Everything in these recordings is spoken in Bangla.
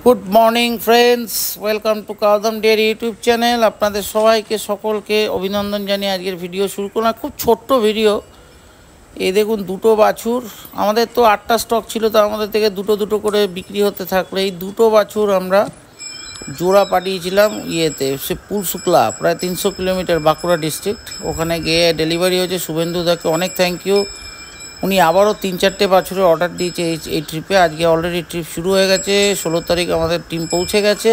Good morning friends, welcome to কাউদাম ডেয়ারি ইউটিউব চ্যানেল। আপনাদের সবাইকে সকলকে অভিনন্দন জানিয়ে আজকের ভিডিও শুরু করলাম। খুব ছোট্ট ভিডিও। এই দেখুন দুটো বাছুর, আমাদের তো 8টা স্টক ছিল, তো আমাদের থেকে দুটো দুটো করে বিক্রি হতে থাকলো। এই দুটো বাছুর আমরা জোড়া পাঠিয়েছিলাম ইয়েতে, সে পুরশুক্লা, প্রায় 300 কিলোমিটার, বাঁকুড়া ডিস্ট্রিক্ট। ওখানে গিয়ে ডেলিভারি হয়েছে। শুভেন্দু দাকে অনেক থ্যাংক ইউ। উনি আবারও 3-4টে বাছুরের অর্ডার দিয়েছে এই ট্রিপে। আজকে অলরেডি ট্রিপ শুরু হয়ে গেছে। 16 তারিখ আমাদের টিম পৌঁছে গেছে।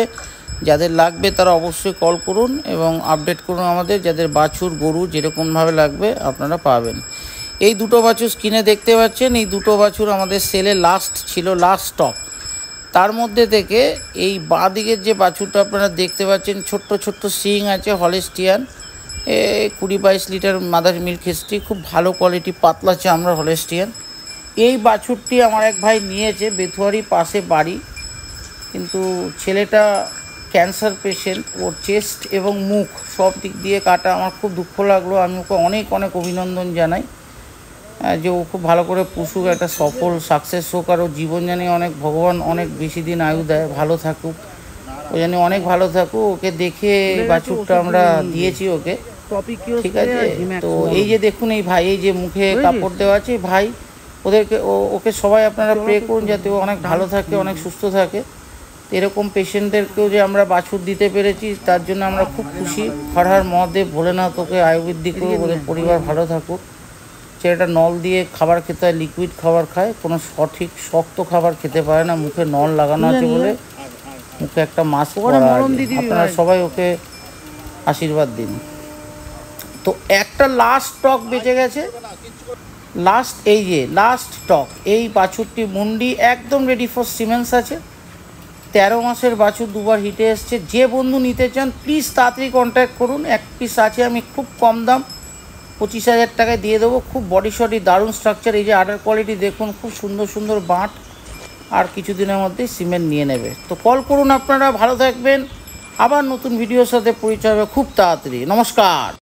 যাদের লাগবে তারা অবশ্যই কল করুন এবং আপডেট করুন আমাদের। যাদের বাছুর গরু যেরকমভাবে লাগবে আপনারা পাবেন। এই দুটো বাছুর স্ক্রিনে দেখতে পাচ্ছেন, এই দুটো বাছুর আমাদের সেলে লাস্ট ছিল, লাস্ট স্টক। তার মধ্যে থেকে এই বাঁ দিকের যে বাছুরটা আপনারা দেখতে পাচ্ছেন, ছোট্ট ছোট্ট সিং আছে, হলেস্টিয়ান, 20-22 লিটার মাদার মিল্ক হিস্ট্রি, খুব ভালো কোয়ালিটি, পাতলা চামড়া হলেস্টিয়ান। এই বাছুরটি আমার এক ভাই নিয়েছে, বেথুয়ারি পাশে বাড়ি, কিন্তু ছেলেটা ক্যান্সার পেশেন্ট। ওর চেস্ট এবং মুখ সব দিক দিয়ে কাটা। আমার খুব দুঃখ লাগলো। আমি ওকে অনেক অনেক অভিনন্দন জানাই যে ও খুব ভালো করে পুষুক, একটা সফল সাকসেস হোক, আর ওর জীবন জানি অনেক, ভগবান অনেক বেশি দিন আয়ু দেয়, ভালো থাকুক, ও জানি অনেক ভালো থাকুক। ওকে দেখে বাছুরটা আমরা দিয়েছি ওকে, ঠিক আছে। তো এই যে দেখুন এই ভাই, এই যে মুখে কাপড় দেওয়া আছে ভাই, ওদেরকে ওকে সবাই আপনারা প্রে করুন যাতে ও অনেক ভালো থাকে, অনেক সুস্থ থাকে। এরকম পেশেন্টদেরকেও যে আমরা বাছুর দিতে পেরেছি তার জন্য আমরা খুব খুশি। হর হর মহাদেব, ভোলেনাথ ওকে আয়ুর্বেদিক করুক, ওদের পরিবার ভালো থাকুক। ছেলেটা নল দিয়ে খাবার খেতে হয়, লিকুইড খাবার খায়, কোনো সঠিক শক্ত খাবার খেতে পারে না। মুখে নল লাগানো আছে বলে মুখে একটা মাস্ক পরা আছে। আপনারা সবাই ওকে আশীর্বাদ দিন। তো একটা লাস্ট স্টক বেঁচে গেছে, লাস্ট, এই যে লাস্ট স্টক। এই বাছুরটি মুন্ডি একদম রেডি ফর সিমেন্স আছে। 13 মাসের বাছুর, দুবার হিটে এসছে। যে বন্ধু নিতে চান প্লিজ তাড়াতাড়ি কন্ট্যাক্ট করুন। এক পিস আছে, আমি খুব কম দাম 25,000 টাকায় দিয়ে দেবো। খুব বডি শডি দারুণ স্ট্রাকচার। এই যে আডার কোয়ালিটি দেখুন, খুব সুন্দর সুন্দর বাঁট, আর কিছুদিনের মধ্যেই সিমেন্ট নিয়ে নেবে। তো কল করুন আপনারা, ভালো থাকবেন। আবার নতুন ভিডিওর সাথে পরিচয় হবে খুব তাড়াতাড়ি। নমস্কার।